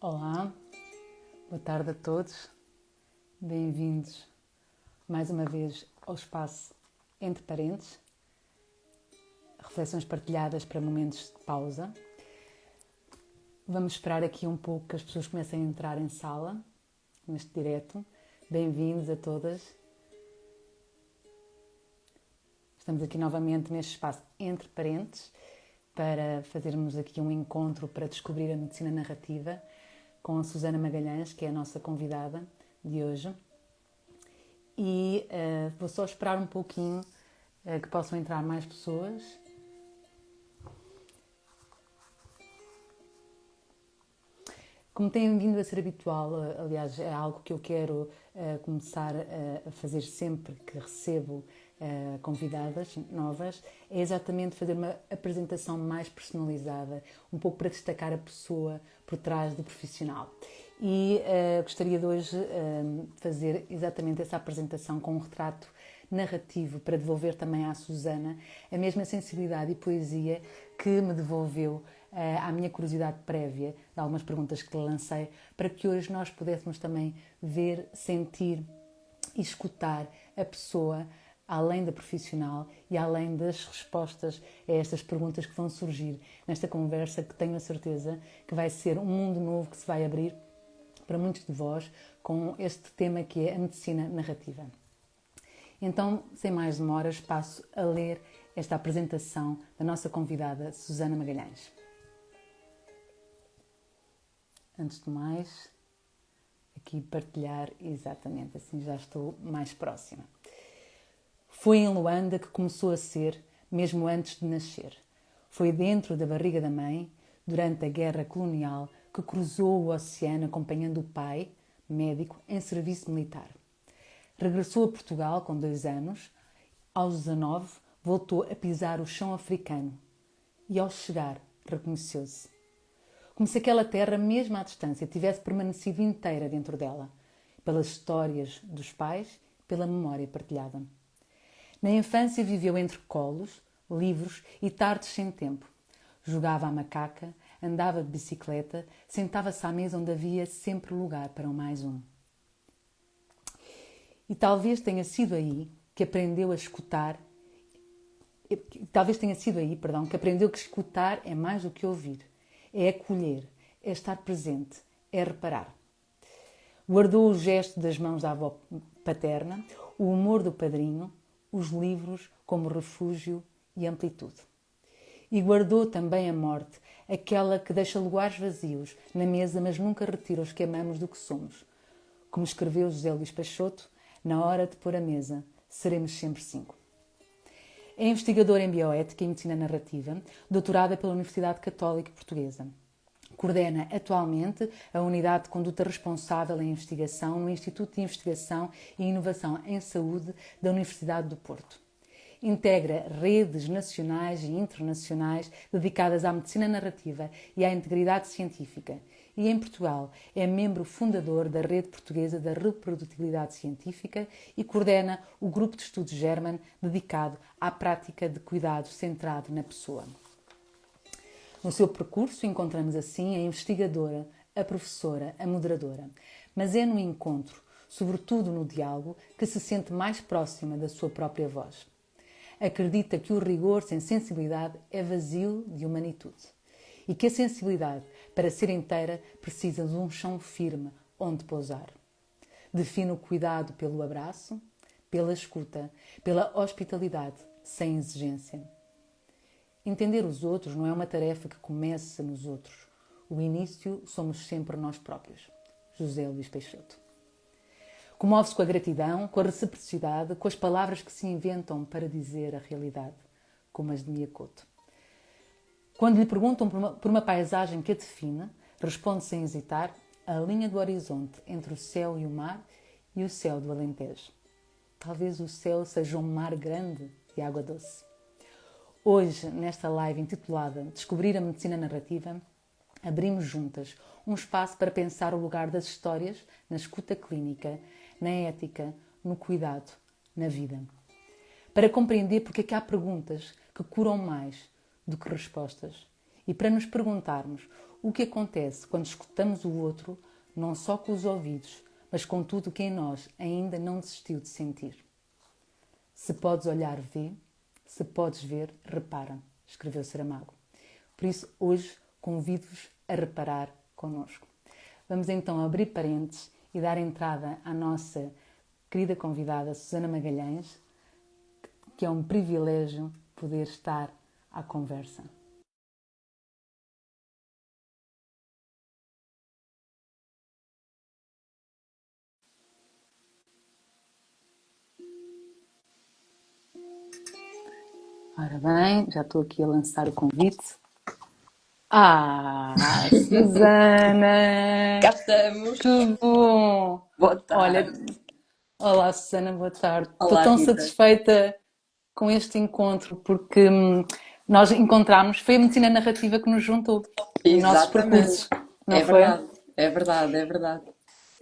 Olá, boa tarde a todos, bem-vindos mais uma vez ao espaço Entre Parentes, reflexões partilhadas para momentos de pausa. Vamos esperar aqui um pouco que as pessoas comecem a entrar em sala, neste direto. Bem-vindos a todas. Estamos aqui novamente neste espaço Entre Parentes para fazermos aqui um encontro para descobrir a medicina narrativa com a Susana Magalhães, que é a nossa convidada de hoje. E vou só esperar um pouquinho que possam entrar mais pessoas. Como tem vindo a ser habitual, aliás, é algo que eu quero começar a fazer sempre que recebo convidadas novas, é exatamente fazer uma apresentação mais personalizada, um pouco para destacar a pessoa por trás do profissional. E gostaria de hoje fazer exatamente essa apresentação com um retrato narrativo para devolver também à Susana a mesma sensibilidade e poesia que me devolveu à minha curiosidade prévia de algumas perguntas que lhe lancei, para que hoje nós pudéssemos também ver, sentir e escutar a pessoa além da profissional e além das respostas a estas perguntas que vão surgir nesta conversa, que tenho a certeza que vai ser um mundo novo que se vai abrir para muitos de vós com este tema que é a medicina narrativa. Então, sem mais demoras, passo a ler esta apresentação da nossa convidada Susana Magalhães. Antes de mais, aqui partilhar exatamente, assim já estou mais próxima. Foi em Luanda que começou a ser, mesmo antes de nascer. Foi dentro da barriga da mãe, durante a guerra colonial, que cruzou o oceano acompanhando o pai, médico, em serviço militar. Regressou a Portugal com 2 anos. Aos 19, voltou a pisar o chão africano. E ao chegar, reconheceu-se. Como se aquela terra, mesmo à distância, tivesse permanecido inteira dentro dela, pelas histórias dos pais, pela memória partilhada. Na infância viveu entre colos, livros e tardes sem tempo. Jogava à macaca, andava de bicicleta, sentava-se à mesa onde havia sempre lugar para um mais um. E talvez tenha sido aí que aprendeu a escutar, que aprendeu que escutar é mais do que ouvir, é acolher, é estar presente, é reparar. Guardou o gesto das mãos da avó paterna, o humor do padrinho, os livros como refúgio e amplitude. E guardou também a morte, aquela que deixa lugares vazios na mesa, mas nunca retira os que amamos do que somos. Como escreveu José Luís Peixoto, na hora de pôr a mesa, seremos sempre 5. É investigadora em bioética e medicina narrativa, doutorada pela Universidade Católica Portuguesa. Coordena atualmente a Unidade de Conduta Responsável em Investigação no Instituto de Investigação e Inovação em Saúde da Universidade do Porto. Integra redes nacionais e internacionais dedicadas à medicina narrativa e à integridade científica. E em Portugal é membro fundador da Rede Portuguesa da Reprodutibilidade Científica e coordena o Grupo de Estudos German dedicado à prática de cuidado centrado na pessoa. No seu percurso encontramos assim a investigadora, a professora, a moderadora. Mas é no encontro, sobretudo no diálogo, que se sente mais próxima da sua própria voz. Acredita que o rigor sem sensibilidade é vazio de humanitude e que a sensibilidade, para ser inteira, precisa de um chão firme onde pousar. Define o cuidado pelo abraço, pela escuta, pela hospitalidade, sem exigência. Entender os outros não é uma tarefa que começa nos outros. O início somos sempre nós próprios. José Luís Peixoto. Comove-se com a gratidão, com a reciprocidade, com as palavras que se inventam para dizer a realidade, como as de Mia Couto. Quando lhe perguntam por uma paisagem que a define, responde sem hesitar: a linha do horizonte entre o céu e o mar e o céu do Alentejo. Talvez o céu seja um mar grande de água doce. Hoje, nesta live intitulada Descobrir a Medicina Narrativa, abrimos juntas um espaço para pensar o lugar das histórias na escuta clínica, na ética, no cuidado, na vida. Para compreender porque é que há perguntas que curam mais do que respostas e para nos perguntarmos o que acontece quando escutamos o outro, não só com os ouvidos, mas com tudo o que em nós ainda não desistiu de sentir. Se podes olhar, vê. Se podes ver, repara, escreveu Saramago. Por isso, hoje, convido-vos a reparar connosco. Vamos então abrir parênteses e dar entrada à nossa querida convidada Susana Magalhães, que é um privilégio poder estar à conversa. Ora bem, já estou aqui a lançar o convite. Susana! Cá estamos. Que bom! Boa Olha, tarde. olá Susana, boa tarde. Estou Olá, tão Rita. satisfeita com este encontro porque nós encontramos, foi a medicina narrativa que nos juntou nos nossos Exatamente. percursos, não foi? É verdade, é verdade.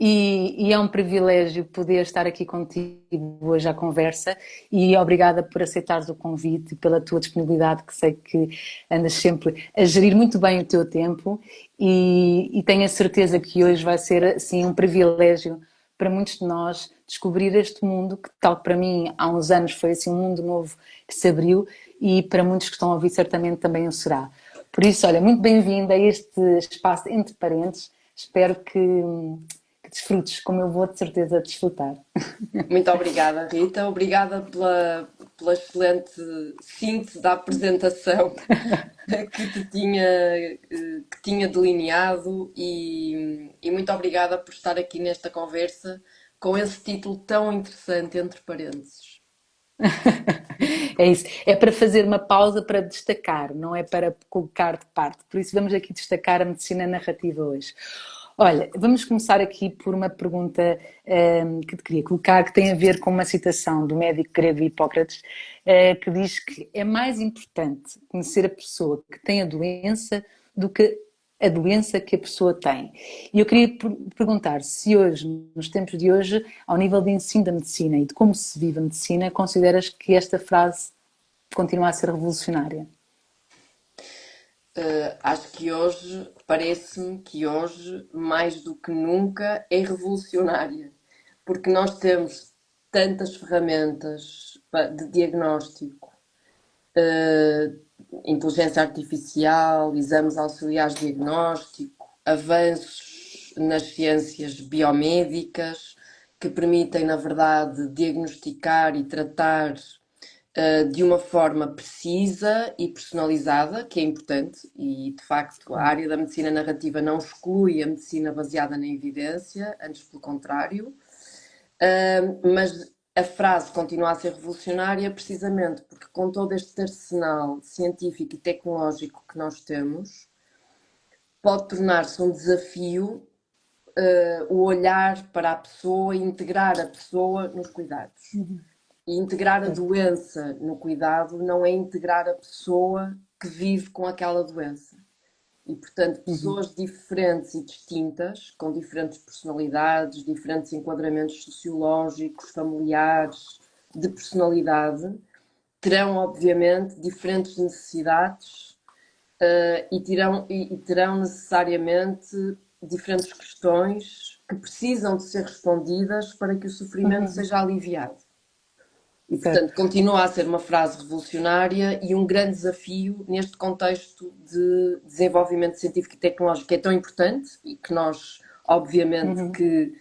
E é um privilégio poder estar aqui contigo hoje à conversa e obrigada por aceitares o convite e pela tua disponibilidade, que sei que andas sempre a gerir muito bem o teu tempo e tenho a certeza que hoje vai ser assim um privilégio para muitos de nós descobrir este mundo que, tal que para mim há uns anos foi assim um mundo novo que se abriu e para muitos que estão a ouvir certamente também o será. Por isso, olha, muito bem-vinda a este espaço entre parentes. Espero que desfrutes, como eu vou de certeza desfrutar. Muito obrigada, Rita. Obrigada pela excelente síntese da apresentação que tinha delineado e muito obrigada por estar aqui nesta conversa com esse título tão interessante, entre parênteses. É isso. É para fazer uma pausa para destacar, não é para colocar de parte. Por isso vamos aqui destacar a medicina narrativa hoje. Olha, vamos começar aqui por uma pergunta que te queria colocar, que tem a ver com uma citação do médico grego Hipócrates, que diz que é mais importante conhecer a pessoa que tem a doença do que a doença que a pessoa tem. E eu queria perguntar se hoje, nos tempos de hoje, ao nível de ensino da medicina e de como se vive a medicina, consideras que esta frase continua a ser revolucionária? Acho que hoje, parece-me que hoje, mais do que nunca, é revolucionária, porque nós temos tantas ferramentas de diagnóstico, eh, inteligência artificial, exames auxiliares de diagnóstico, avanços nas ciências biomédicas que permitem, na verdade, diagnosticar e tratar de uma forma precisa e personalizada, que é importante, e de facto a área da medicina narrativa não exclui a medicina baseada na evidência, antes pelo contrário, mas a frase continua a ser revolucionária precisamente porque, com todo este arsenal científico e tecnológico que nós temos, pode tornar-se um desafio o olhar para a pessoa e integrar a pessoa nos cuidados. E integrar a Certo. doença no cuidado não é integrar a pessoa que vive com aquela doença. E, portanto, pessoas diferentes e distintas, com diferentes personalidades, diferentes enquadramentos sociológicos, familiares, de personalidade, terão, obviamente, diferentes necessidades e terão necessariamente diferentes questões que precisam de ser respondidas para que o sofrimento seja aliviado. E, portanto, Certo. continua a ser uma frase revolucionária e um grande desafio neste contexto de desenvolvimento científico e tecnológico que é tão importante e que nós, obviamente, que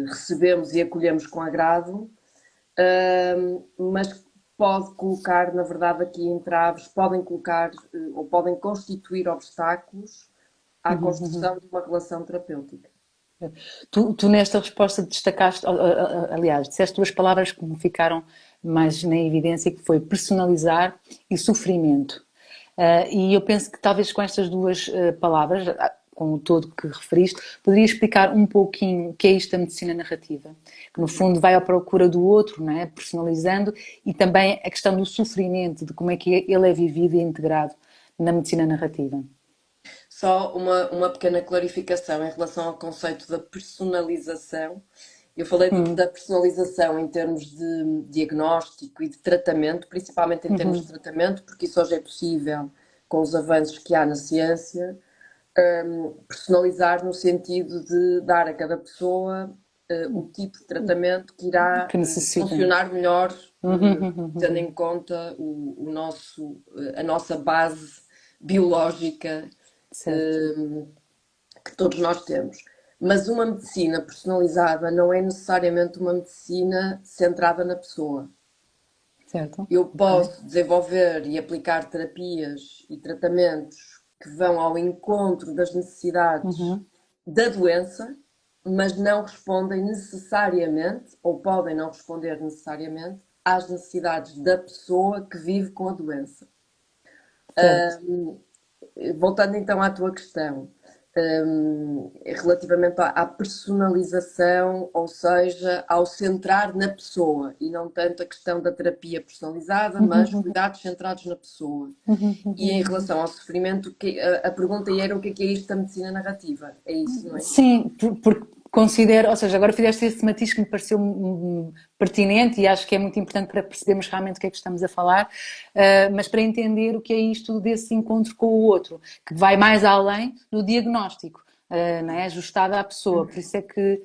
recebemos e acolhemos com agrado, mas pode colocar, na verdade, aqui entraves, podem colocar ou podem constituir obstáculos à construção de uma relação terapêutica. Tu nesta resposta destacaste, aliás, disseste duas palavras que me ficaram mais na evidência, que foi personalizar e sofrimento. E eu penso que talvez com estas duas palavras, com o todo que referiste, poderia explicar um pouquinho o que é isto da medicina narrativa, que no fundo vai à procura do outro, não é? Personalizando, e também a questão do sofrimento, de como é que ele é vivido e integrado na medicina narrativa. Só uma pequena clarificação em relação ao conceito da personalização. Eu falei da personalização em termos de diagnóstico e de tratamento, principalmente em termos de tratamento, porque isso hoje é possível com os avanços que há na ciência, personalizar no sentido de dar a cada pessoa o tipo de tratamento que irá Que necessitem. funcionar melhor, tendo em conta a nossa base biológica Certo, eh, que todos nós temos. Mas uma medicina personalizada não é necessariamente uma medicina centrada na pessoa. certo. Eu Ok. posso desenvolver e aplicar terapias e tratamentos que vão ao encontro das necessidades Uhum. da doença, mas não respondem necessariamente, ou podem não responder necessariamente, às necessidades da pessoa que vive com a doença. Certo. Voltando então à tua questão, relativamente à personalização, ou seja, ao centrar na pessoa e não tanto a questão da terapia personalizada, mas cuidados centrados na pessoa. E em relação ao sofrimento, a pergunta era o que é isto da medicina narrativa? É isso, não é? Sim, porque considero, ou seja, agora fizeste esse matiz que me pareceu pertinente e acho que é muito importante para percebermos realmente o que é que estamos a falar, mas para entender o que é isto desse encontro com o outro, que vai mais além do diagnóstico, não é? Ajustado à pessoa. Por isso é que.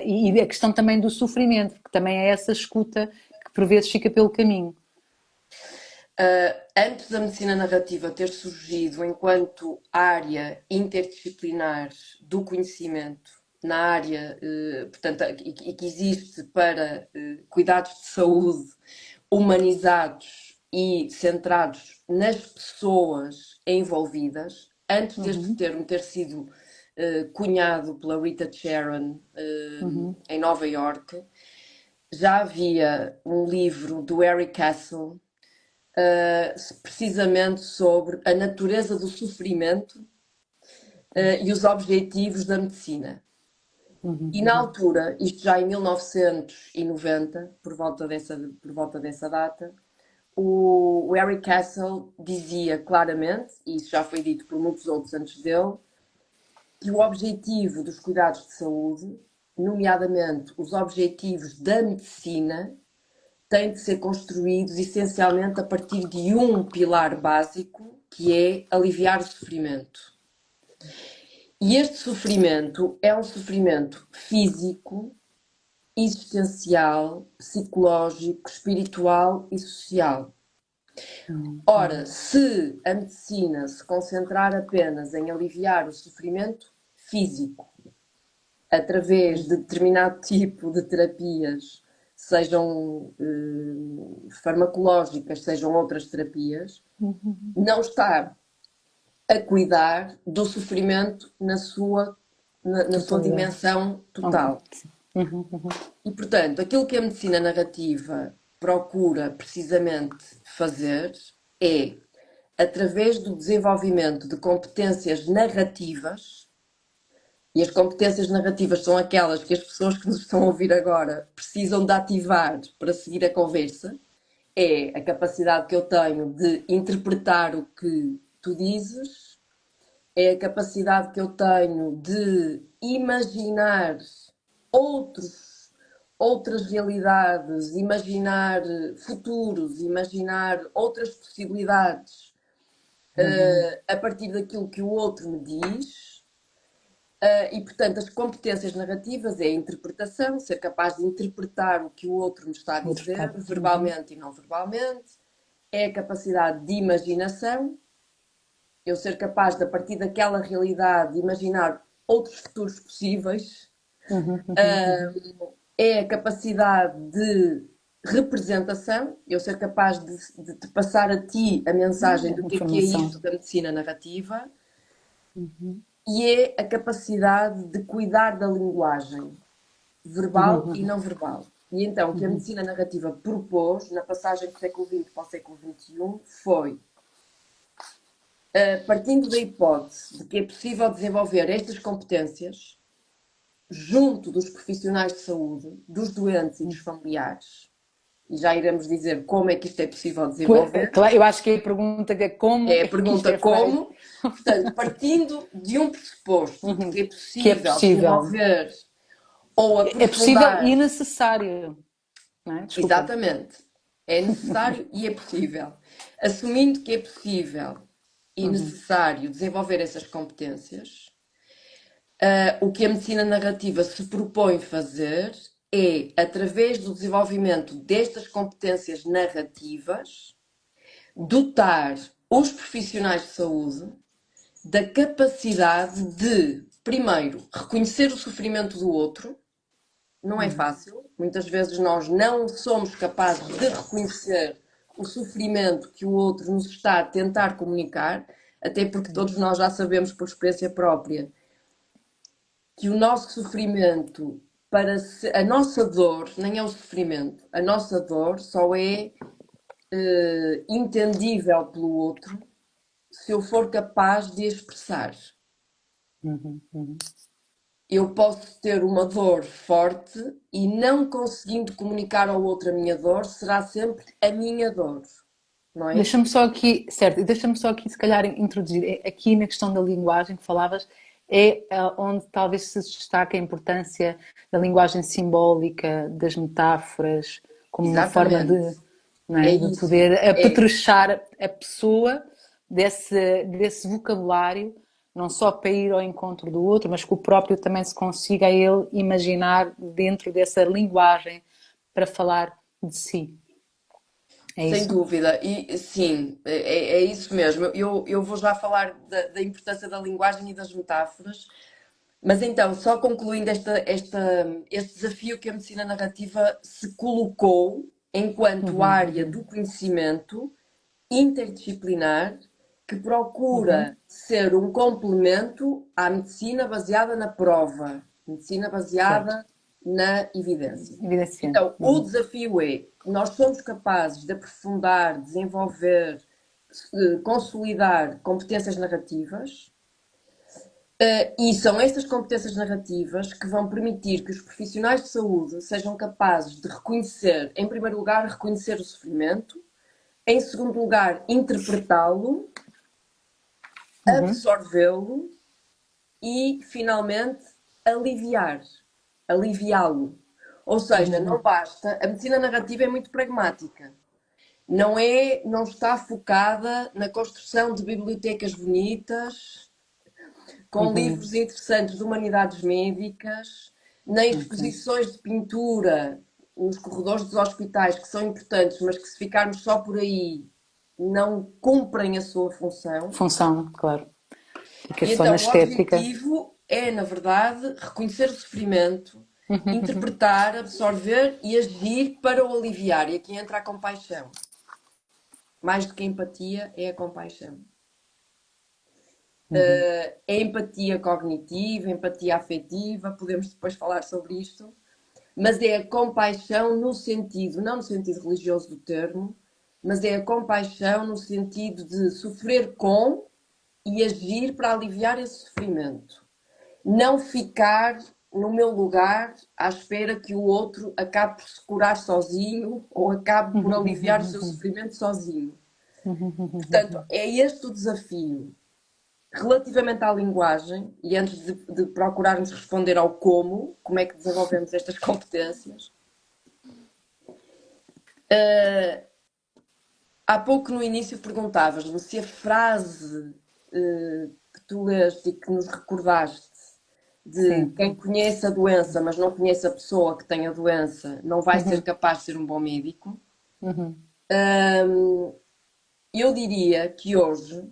E a questão também do sofrimento, que também é essa escuta que por vezes fica pelo caminho. Antes da medicina narrativa ter surgido enquanto área interdisciplinar do conhecimento, na área, portanto, e que existe para cuidados de saúde humanizados e centrados nas pessoas envolvidas, antes deste Uhum, termo ter sido cunhado pela Rita Sharon uhum, em Nova York, já havia um livro do Eric Castle precisamente sobre a natureza do sofrimento e os objetivos da medicina. uhum, E na uhum. altura, isto já em 1990, por volta dessa data, o Eric Castle dizia claramente, e isso já foi dito por muitos outros antes dele, que o objetivo dos cuidados de saúde, nomeadamente os objetivos da medicina, têm de ser construídos essencialmente a partir de um pilar básico, que é aliviar o sofrimento. E este sofrimento é um sofrimento físico, existencial, psicológico, espiritual e social. Ora, se a medicina se concentrar apenas em aliviar o sofrimento físico através de determinado tipo de terapias, sejam farmacológicas, sejam outras terapias, não está a cuidar do sofrimento na sua Totalidade. dimensão Ok. total. Sim. Uhum, uhum. E, portanto, aquilo que a medicina narrativa procura precisamente fazer é, através do desenvolvimento de competências narrativas, e as competências narrativas são aquelas que as pessoas que nos estão a ouvir agora precisam de ativar para seguir a conversa, é a capacidade que eu tenho de interpretar o que tu dizes, é a capacidade que eu tenho de imaginar outras realidades, imaginar futuros, imaginar outras possibilidades a partir daquilo que o outro me diz. E, portanto, as competências narrativas é a interpretação, ser capaz de interpretar o que o outro me está a Outro dizer, bocado. Uhum. verbalmente e não verbalmente. É a capacidade de imaginação, eu ser capaz de, a partir daquela realidade, imaginar outros futuros possíveis. Uhum, uhum, uhum. É a capacidade de representação, eu ser capaz de te passar a ti a mensagem do que é Informação. isto da medicina narrativa, e é a capacidade de cuidar da linguagem verbal e não verbal. E então, o que a medicina narrativa propôs na passagem do século XX para o século XXI foi, partindo da hipótese de que é possível desenvolver estas competências junto dos profissionais de saúde, dos doentes e dos familiares, e já iremos dizer como é que isto é possível desenvolver. Claro, eu acho que a pergunta é como É a é que isto pergunta é feito. como. Portanto, partindo de um pressuposto de Uhum. que é Que é possível possível. desenvolver ou É possível aprofundar, e necessário, não é? Desculpa. exatamente, é necessário e é possível. Assumindo que é possível e necessário desenvolver essas competências, o que a medicina narrativa se propõe fazer é, através do desenvolvimento destas competências narrativas, dotar os profissionais de saúde da capacidade de, primeiro, reconhecer o sofrimento do outro. Não é fácil. Muitas vezes nós não somos capazes de reconhecer o sofrimento que o outro nos está a tentar comunicar, até porque todos nós já sabemos por experiência própria que o nosso sofrimento, a nossa dor, nem é o sofrimento, a nossa dor só é entendível pelo outro se eu for capaz de expressar. Eu posso ter uma dor forte e não conseguindo comunicar ao outro a minha dor, será sempre a minha dor, não é? Deixa-me só aqui, certo, e deixa-me só aqui se calhar introduzir, aqui na questão da linguagem que falavas, onde talvez se destaque a importância da linguagem simbólica, das metáforas, como uma forma de, Exatamente. não É é, de isso. poder É. apetrechar a pessoa desse vocabulário, não só para ir ao encontro do outro, mas que o próprio também se consiga a ele imaginar dentro dessa linguagem para falar de si. É Sem isso? dúvida, e sim, é isso mesmo. Eu vou já falar da importância da linguagem e das metáforas, mas então, só concluindo este desafio que a medicina narrativa se colocou enquanto área do conhecimento interdisciplinar que procura ser um complemento à medicina baseada na prova, medicina Certo. baseada na evidência. Evidenciando. Então, o desafio é, nós somos capazes de aprofundar, desenvolver, consolidar competências narrativas, e são estas competências narrativas que vão permitir que os profissionais de saúde sejam capazes de reconhecer, em primeiro lugar, reconhecer o sofrimento, em segundo lugar, interpretá-lo, absorvê-lo e, finalmente, aliviá-lo. Ou seja, não basta. A medicina narrativa é muito pragmática. Não está focada na construção de bibliotecas bonitas, com livros interessantes de humanidades médicas, nem Ok. exposições de pintura nos corredores dos hospitais, que são importantes, mas que se ficarmos só por aí não cumprem a sua função. Função, claro. Fica E só na então o estética. objetivo é, na verdade, reconhecer o sofrimento, interpretar, absorver e agir para o aliviar. E aqui entra a compaixão. Mais do que a empatia, é a compaixão. É empatia cognitiva, empatia afetiva, podemos depois falar sobre isto, mas é a compaixão no sentido, não no sentido religioso do termo, mas é a compaixão no sentido de sofrer com e agir para aliviar esse sofrimento. Não ficar no meu lugar à espera que o outro acabe por se curar sozinho ou acabe por aliviar o seu sofrimento sozinho. Portanto, é este o desafio. Relativamente à linguagem, e antes de procurarmos responder ao como é que desenvolvemos estas competências, há pouco no início perguntavas-me se a frase que tu leste e que nos recordaste de Sim. quem conhece a doença, mas não conhece a pessoa que tem a doença, não vai ser capaz de ser um bom médico. Eu diria que hoje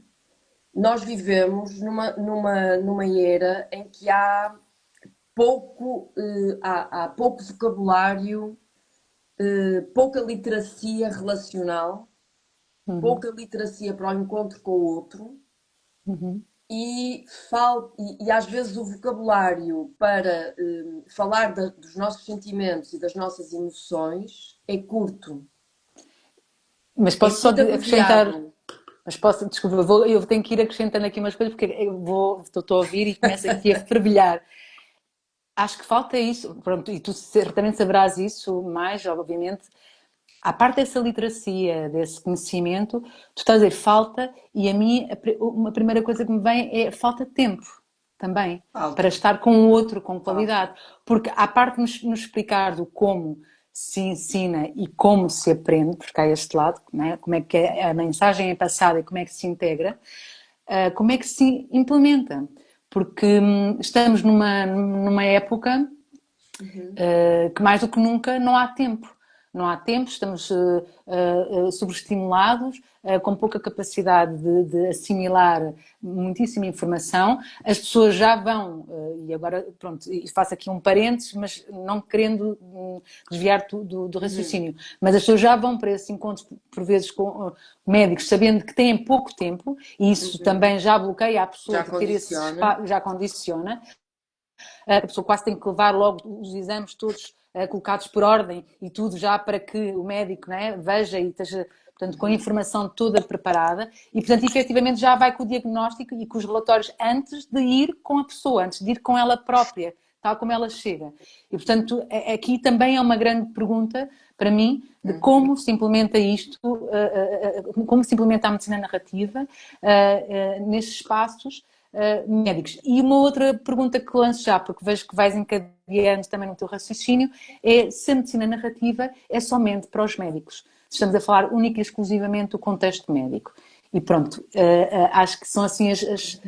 nós vivemos numa era em que há pouco vocabulário, pouca literacia relacional, pouca literacia para o encontro com o outro e às vezes o vocabulário para falar dos nossos sentimentos e das nossas emoções é curto, Mas é posso só muito acrescentar. abreviado. Mas posso, desculpa, eu tenho que ir acrescentando aqui umas coisas porque estou a ouvir e começo aqui a fervilhar. Acho que falta isso, pronto, e tu certamente saberás isso mais, obviamente. À parte dessa literacia, desse conhecimento, tu estás a dizer falta, e a mim uma primeira coisa que me vem é falta de tempo também, para Falta, estar com o outro com falta. qualidade. Porque à parte de nos explicar do como se ensina e como se aprende, porque há este lado, não é? Como é que a mensagem é passada e como é que se integra, como é que se implementa? Porque estamos numa época Uhum. que mais do que nunca não há tempo. Não há tempo, estamos sobreestimulados, com pouca capacidade de assimilar muitíssima informação. As pessoas já vão, e agora, pronto, faço aqui um parênteses, mas não querendo desviar do Uhum. raciocínio, mas as pessoas já vão para esses encontros, por vezes, com médicos, sabendo que têm pouco tempo, e isso Uhum. também já bloqueia a pessoa Já de ter esse condiciona. espaço, já condiciona. A pessoa quase tem que levar logo os exames todos colocados por ordem e tudo já para que o médico, não é, veja e esteja, portanto, com a Uhum. informação toda preparada e, portanto, efetivamente já vai com o diagnóstico e com os relatórios antes de ir com a pessoa, antes de ir com ela própria, tal como ela chega. E, portanto, aqui também é uma grande pergunta para mim de Uhum. como se implementa isto, como se implementa a medicina narrativa nestes espaços médicos. E uma outra pergunta que lanço já, porque vejo que vais encadeando também no teu raciocínio, é se a medicina narrativa é somente para os médicos. Estamos a falar única e exclusivamente do contexto médico. E pronto, acho que são assim as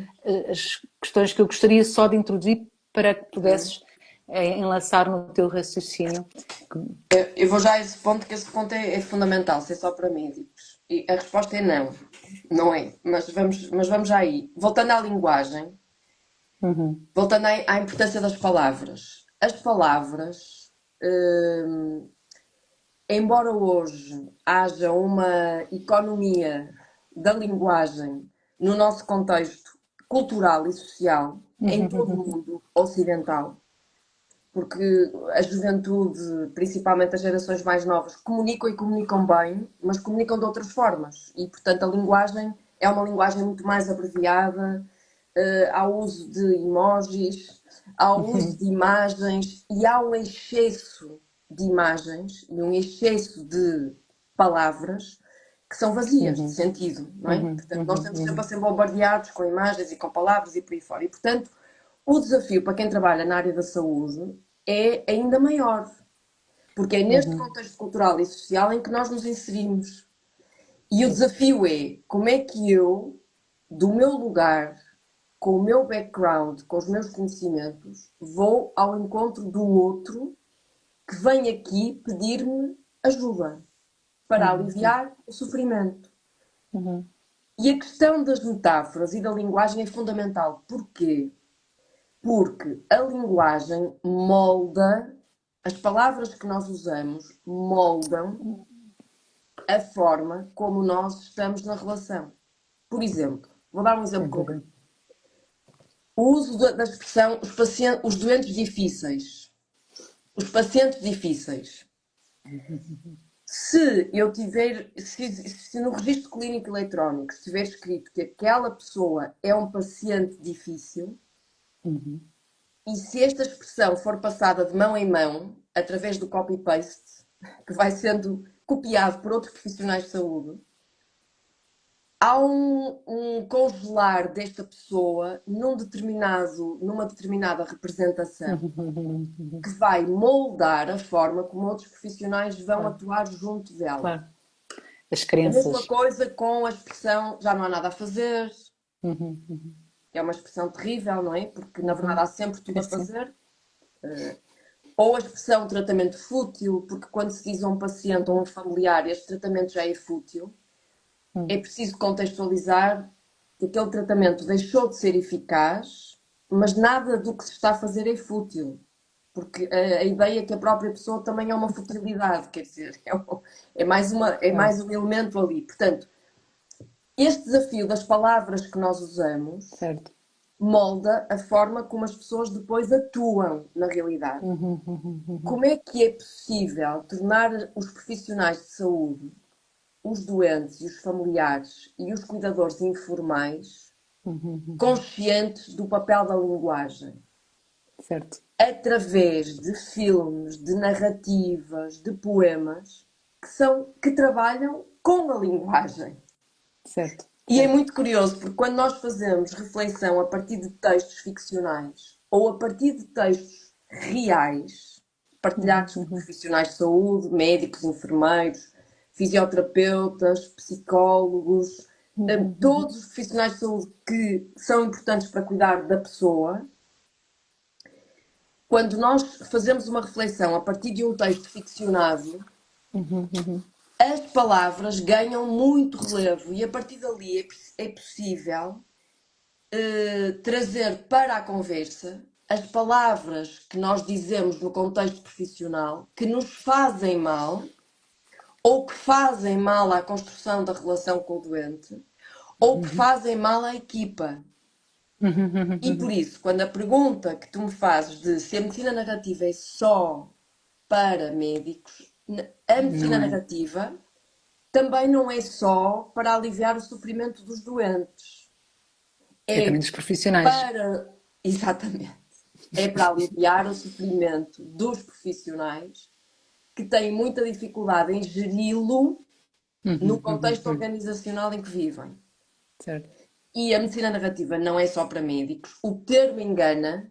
questões que eu gostaria só de introduzir para que Ok. pudesses enlaçar no teu raciocínio. Eu vou já a esse ponto, que esse ponto é fundamental, se é só para médicos. E a resposta é não, não é. Mas vamos já aí. Voltando à linguagem, Uhum, voltando à importância das palavras. As palavras, hum, embora hoje haja uma economia da linguagem no nosso contexto cultural e social, em todo o uhum, mundo ocidental, porque a juventude, principalmente as gerações mais novas, comunicam e comunicam bem, mas comunicam de outras formas. E, portanto, a linguagem é uma linguagem muito mais abreviada, há uso de emojis, há uso uhum, de imagens e há um excesso de imagens e um excesso de palavras que são vazias de uhum, sentido, não é? uhum, Portanto, nós uhum, estamos sempre a uhum, ser bombardeados com imagens e com palavras e por aí fora. E, portanto, o desafio para quem trabalha na área da saúde é ainda maior, porque é neste uhum, contexto cultural e social em que nós nos inserimos. E o desafio é como é que eu, do meu lugar, com o meu background, com os meus conhecimentos, vou ao encontro do outro que vem aqui pedir-me ajuda para uhum, aliviar o sofrimento. uhum, E a questão das metáforas e da linguagem é fundamental. Porquê? Porque a linguagem molda, as palavras que nós usamos moldam a forma como nós estamos na relação. Por exemplo, vou dar um exemplo sem dúvida. concreto. O uso da expressão os doentes difíceis. Os pacientes difíceis. Se eu tiver, se no registro clínico eletrónico estiver escrito que aquela pessoa é um paciente difícil, Uhum, e se esta expressão for passada de mão em mão, através do copy-paste, que vai sendo copiado por outros profissionais de saúde, há um congelar desta pessoa numa determinada representação uhum, uhum, uhum. que vai moldar a forma como outros profissionais vão Claro, atuar junto dela. claro. As A mesma crenças. coisa com a expressão já não há nada a fazer, Uhum, uhum, que é uma expressão terrível, não é? Porque na verdade uhum. há sempre tudo Sim, a sim. fazer. Ou a expressão tratamento fútil, porque quando se diz a um paciente ou a um familiar este tratamento já é fútil, é preciso contextualizar que aquele tratamento deixou de ser eficaz, mas nada do que se está a fazer é fútil. Porque a ideia é que a própria pessoa também é uma futilidade, quer dizer, é Claro, mais um elemento ali. Portanto, este desafio das palavras que nós usamos certo. molda a forma como as pessoas depois atuam na realidade. Uhum, uhum, uhum, Como é que é possível tornar os profissionais de saúde, os doentes e os familiares e os cuidadores informais uhum, uhum. conscientes do papel da linguagem? Certo, Através de filmes, de narrativas, de poemas que trabalham com a linguagem. certo, E é certo. muito curioso, porque quando nós fazemos reflexão a partir de textos ficcionais ou a partir de textos reais, Uhum, partilhados por uhum, profissionais de saúde, médicos, enfermeiros, fisioterapeutas, psicólogos, todos os profissionais de saúde que são importantes para cuidar da pessoa, quando nós fazemos uma reflexão a partir de um texto ficcionado, as palavras ganham muito relevo e a partir dali é possível trazer para a conversa as palavras que nós dizemos no contexto profissional que nos fazem mal ou que fazem mal à construção da relação com o doente ou que fazem mal à equipa. E por isso, quando a pergunta que tu me fazes de se a medicina narrativa é só para médicos, a medicina Não é? narrativa também não é só para aliviar o sofrimento dos doentes. É É também dos profissionais. para, exatamente, é para aliviar o sofrimento dos profissionais que têm muita dificuldade em geri-lo no contexto organizacional em que vivem. Certo. E a medicina narrativa não é só para médicos. O termo engana,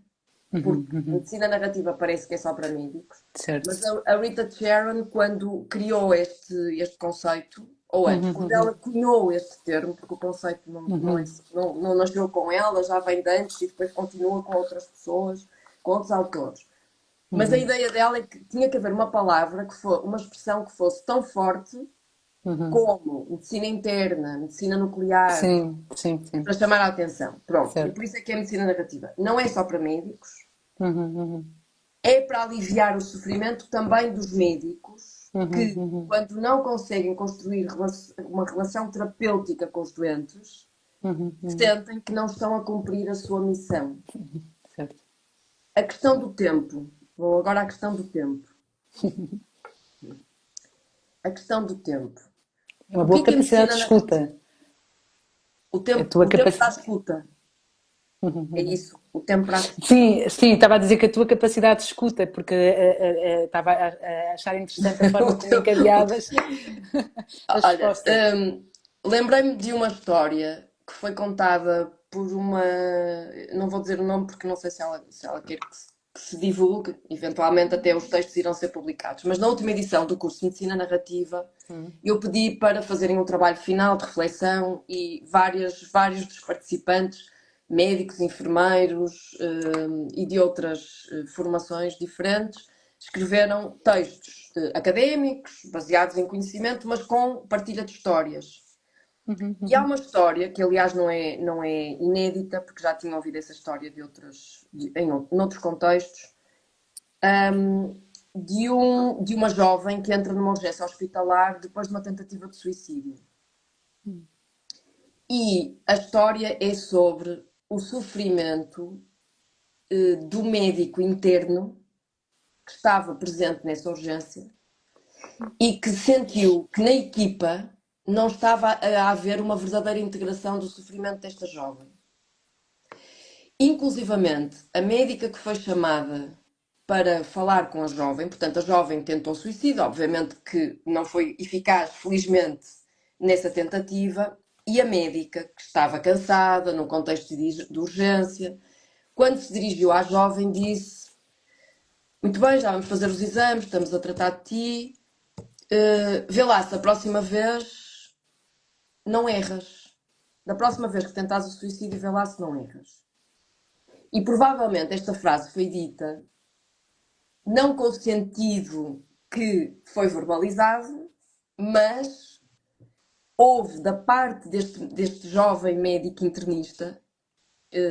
porque a medicina narrativa parece que é só para médicos, Certo. mas a Rita Sharon, quando criou este conceito, ou antes, quando ela cunhou este termo, porque o conceito não nasceu com ela, já vem de antes e depois continua com outras pessoas, com outros autores. Mas a ideia dela é que tinha que haver uma palavra, uma expressão que fosse tão forte como medicina interna, medicina nuclear, Sim, sim, sim. para chamar a atenção. Pronto. E Certo. por isso é que é a medicina narrativa. Não é só para médicos, é para aliviar o sofrimento também dos médicos que, quando não conseguem construir uma relação terapêutica com os doentes, sentem que não estão a cumprir a sua missão. Certo. A questão do tempo. Vou agora à questão do tempo. A questão do tempo. É uma O que boa é a capacidade medicina de narrativa? escuta. O A tempo, tua o tempo para a capacidade. escuta. É isso. O tempo para a escuta. Sim, sim, estava a dizer que a tua capacidade de escuta, porque estava a achar interessante a forma O como teu- o teu- encadeavas as Olha, respostas. lembrei-me de uma história que foi contada por uma. Não vou dizer o nome porque não sei se ela quer que se divulgue, eventualmente até os textos irão ser publicados. Mas na última edição do curso de Medicina Narrativa, eu pedi para fazerem um trabalho final de reflexão e vários dos participantes, médicos, enfermeiros e de outras formações diferentes, escreveram textos académicos, baseados em conhecimento, mas com partilha de histórias. E há uma história, que aliás não é inédita, porque já tinha ouvido essa história em outros contextos, de uma jovem que entra numa urgência hospitalar depois de uma tentativa de suicídio. E a história é sobre o sofrimento do médico interno que estava presente nessa urgência e que sentiu que na equipa não estava a haver uma verdadeira integração do sofrimento desta jovem. Inclusivamente, a médica que foi chamada para falar com a jovem, portanto, a jovem tentou suicídio, obviamente que não foi eficaz, felizmente, nessa tentativa, e a médica, que estava cansada, num contexto de urgência, quando se dirigiu à jovem, disse: Muito bem, já vamos fazer os exames, estamos a tratar de ti, vê lá se a próxima vez não erras. Da próxima vez que tentares o suicídio, vê lá se não erras. E provavelmente esta frase foi dita não com o sentido que foi verbalizado, mas houve da parte deste jovem médico internista,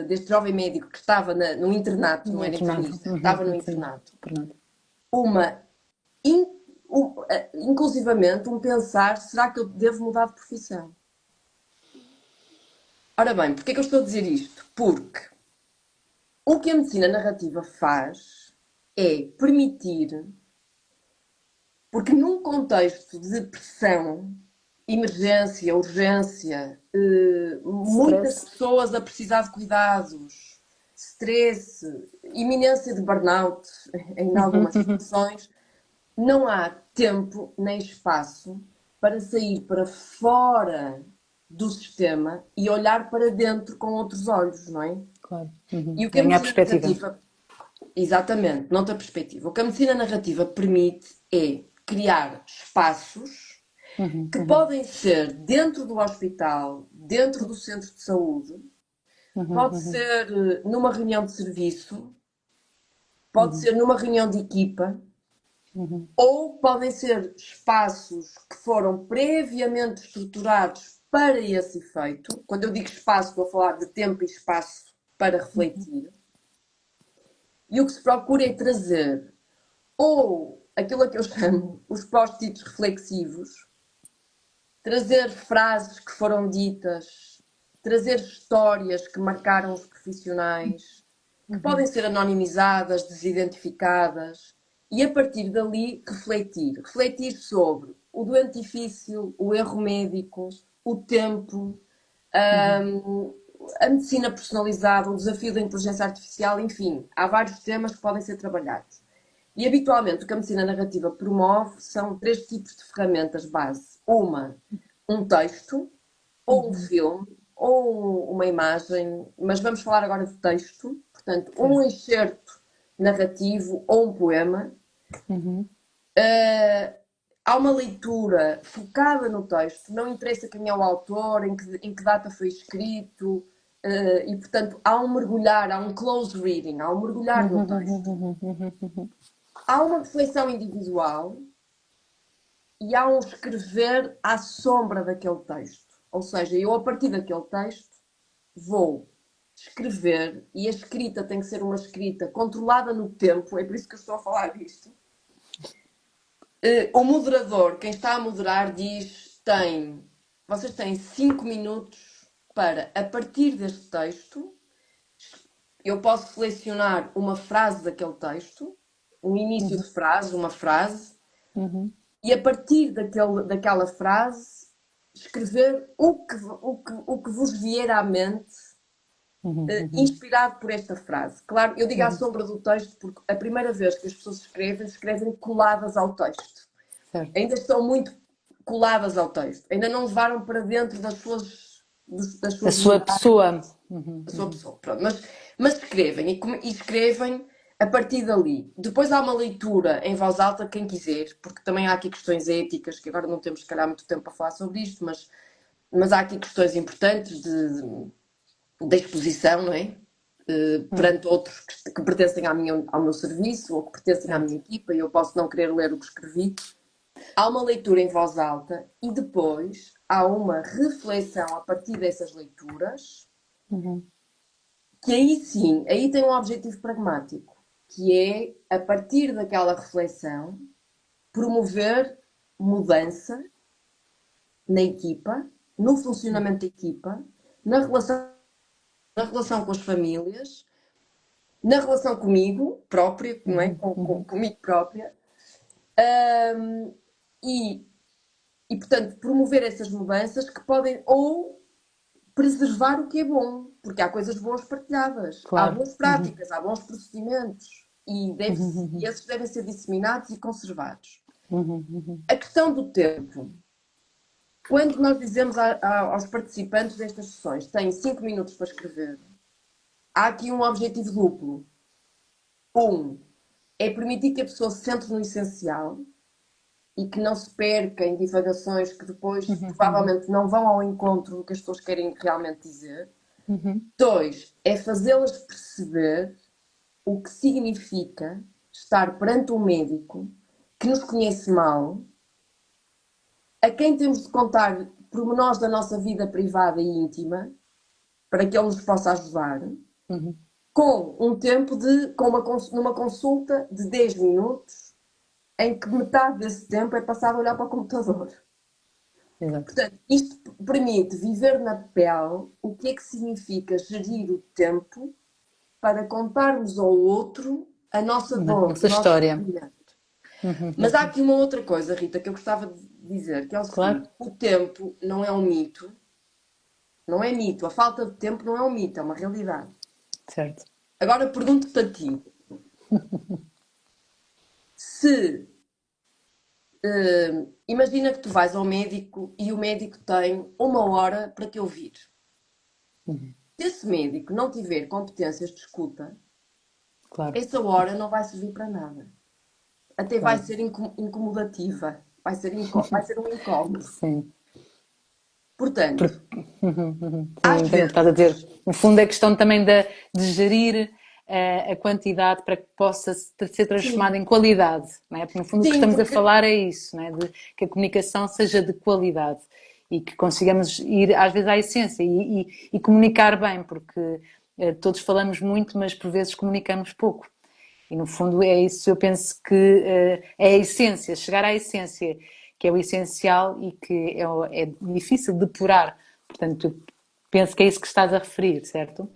deste jovem médico que estava no internato, não Não é era de nada. internista, estava no Sim, internato, por nada. uma, inclusivamente, um pensar, será que eu devo mudar de profissão? Ora bem, porquê é que eu estou a dizer isto? Porque o que a medicina narrativa faz é permitir, porque num contexto de pressão, emergência, urgência, muitas Stress. pessoas a precisar de cuidados, stress, iminência de burnout em algumas situações, não há tempo nem espaço para sair para fora do sistema e olhar para dentro com outros olhos, não é? Claro. E o que a Ganhar medicina perspectiva. narrativa, exatamente, noutra perspectiva, o que a medicina narrativa permite é criar espaços que podem ser dentro do hospital, dentro do centro de saúde, pode ser numa reunião de serviço, pode ser numa reunião de equipa, ou podem ser espaços que foram previamente estruturados para esse efeito. Quando eu digo espaço, estou a falar de tempo e espaço para refletir. E o que se procura é trazer ou aquilo a que eu chamo os post-its reflexivos, trazer frases que foram ditas, trazer histórias que marcaram os profissionais, que podem ser anonimizadas, desidentificadas, e a partir dali refletir. Refletir sobre o doente difícil, o erro médico, o tempo, a medicina personalizada, o desafio da inteligência artificial, enfim, há vários temas que podem ser trabalhados. E habitualmente o que a medicina narrativa promove são 3 tipos de ferramentas base. Um texto, ou um filme, ou uma imagem, mas vamos falar agora de texto, portanto, um excerto narrativo ou um poema. Há uma leitura focada no texto, não interessa quem é o autor, em que data foi escrito, e portanto há um mergulhar, há um close reading, há um mergulhar no texto. Há uma reflexão individual e há um escrever à sombra daquele texto. Ou seja, eu a partir daquele texto vou escrever, e a escrita tem que ser uma escrita controlada no tempo, é por isso que eu estou a falar disto. O moderador, quem está a moderar, diz: vocês têm 5 minutos para, a partir deste texto, eu posso selecionar uma frase daquele texto, um início de frase, uma frase, e a partir daquela frase escrever o que vos vier à mente, inspirado por esta frase. Claro, eu digo à sombra do texto porque a primeira vez que as pessoas escrevem coladas ao texto. Certo. Ainda estão muito coladas ao texto. Ainda não levaram para dentro das suas A sua pessoa. a sua pessoa. Pronto. Mas escrevem e escrevem a partir dali. Depois há uma leitura em voz alta, quem quiser, porque também há aqui questões éticas, que agora não temos, se calhar, muito tempo para falar sobre isto, mas há aqui questões importantes de exposição, não é? Perante outros que pertencem ao meu serviço ou que pertencem à minha equipa, e eu posso não querer ler o que escrevi. Há uma leitura em voz alta e depois há uma reflexão a partir dessas leituras, que aí sim, aí tem um objetivo pragmático, que é, a partir daquela reflexão, promover mudança na equipa, no funcionamento da equipa, na relação com as famílias, na relação comigo própria, não é? Comigo própria. E, portanto, promover essas mudanças que podem ou preservar o que é bom, porque há coisas boas partilhadas, há Claro. boas práticas, há bons procedimentos e esses devem ser disseminados e conservados. A questão do tempo. Quando nós dizemos aos participantes destas sessões têm 5 minutos para escrever, há aqui um objetivo duplo. É permitir que a pessoa se centre no essencial e que não se perca em divagações que depois provavelmente não vão ao encontro do que as pessoas querem realmente dizer. 2, é fazê-las perceber o que significa estar perante um médico que nos conhece mal, a quem temos de contar pormenores da nossa vida privada e íntima, para que ele nos possa ajudar, com um tempo numa consulta de 10 minutos, em que metade desse tempo é passado a olhar para o computador. Exato. Portanto, isto permite viver na pele o que é que significa gerir o tempo para contarmos ao outro a nossa dor, Nossa o nosso história. sofrimento. Mas há aqui uma outra coisa, Rita, que eu gostava de dizer, que é o Claro. seguinte: o tempo não é um mito, não é mito, a falta de tempo não é um mito, é uma realidade. Certo. Agora pergunto-te a ti, se imagina que tu vais ao médico e o médico tem 1 hora para te ouvir. Se esse médico não tiver competências de escuta, Claro. essa hora não vai servir para nada. Até vai ser incomodativa. Vai ser um incómodo. Sim. Portanto, Porque, sim, às entendo o que estás a dizer. vezes, No fundo, é questão também de gerir a quantidade para que possa ser transformada sim, em qualidade, não é? Porque, no fundo, o que sim, estamos a porque falar é isso, não é? De que a comunicação seja de qualidade e que consigamos ir, às vezes, à essência e comunicar bem, porque todos falamos muito, mas por vezes comunicamos pouco. E no fundo é isso, eu penso que é a essência, chegar à essência, que é o essencial e que é difícil de depurar. Portanto, eu penso que é isso que estás a referir, certo?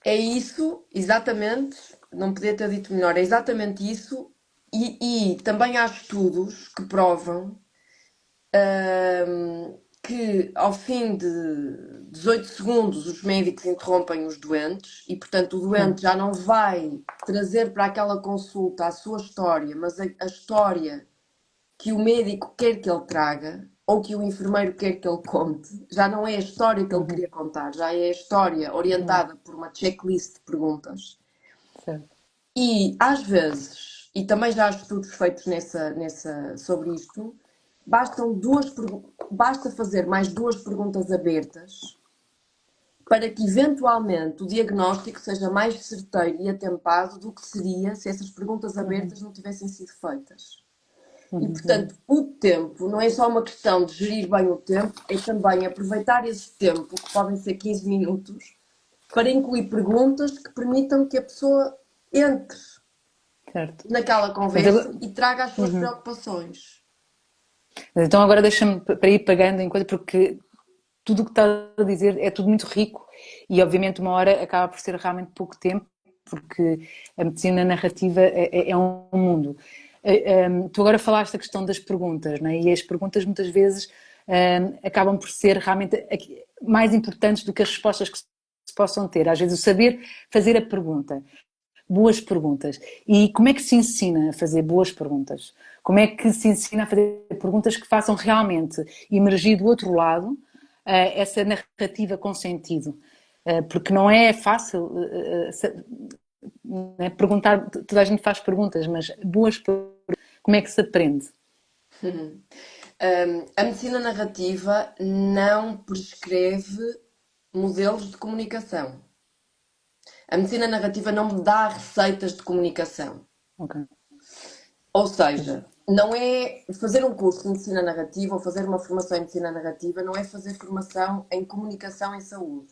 é isso, exatamente, não podia ter dito melhor, é exatamente isso, e também há estudos que provam que ao fim de 18 segundos os médicos interrompem os doentes e, portanto, o doente já não vai trazer para aquela consulta a sua história, mas a história que o médico quer que ele traga ou que o enfermeiro quer que ele conte. Já não é a história que ele queria contar, já é a história orientada por uma checklist de perguntas. Certo. E às vezes, e também já há estudos feitos sobre isto, basta fazer mais duas perguntas abertas para que eventualmente o diagnóstico seja mais certeiro e atempado do que seria se essas perguntas abertas não tivessem sido feitas. E portanto, o tempo não é só uma questão de gerir bem o tempo, é também aproveitar esse tempo, que podem ser 15 minutos, para incluir perguntas que permitam que a pessoa entre Certo. naquela Mas conversa e traga as suas preocupações. então agora deixa-me para ir pagando em coisa, porque tudo o que estás a dizer é tudo muito rico e obviamente uma hora acaba por ser realmente pouco tempo, porque a medicina narrativa é um mundo. Tu agora falaste a questão das perguntas, não é? E as perguntas muitas vezes acabam por ser realmente mais importantes do que as respostas que se possam ter. Às vezes o saber fazer a pergunta. Boas perguntas. E como é que se ensina a fazer boas perguntas? Como é que se ensina a fazer perguntas que façam realmente emergir do outro lado essa narrativa com sentido? Porque não é fácil né, perguntar, toda a gente faz perguntas, mas boas perguntas, como é que se aprende? A medicina narrativa não prescreve modelos de comunicação. A medicina narrativa não me dá receitas de comunicação. Okay. Ou seja, não é fazer um curso de medicina narrativa ou fazer uma formação em medicina narrativa, não é fazer formação em comunicação em saúde.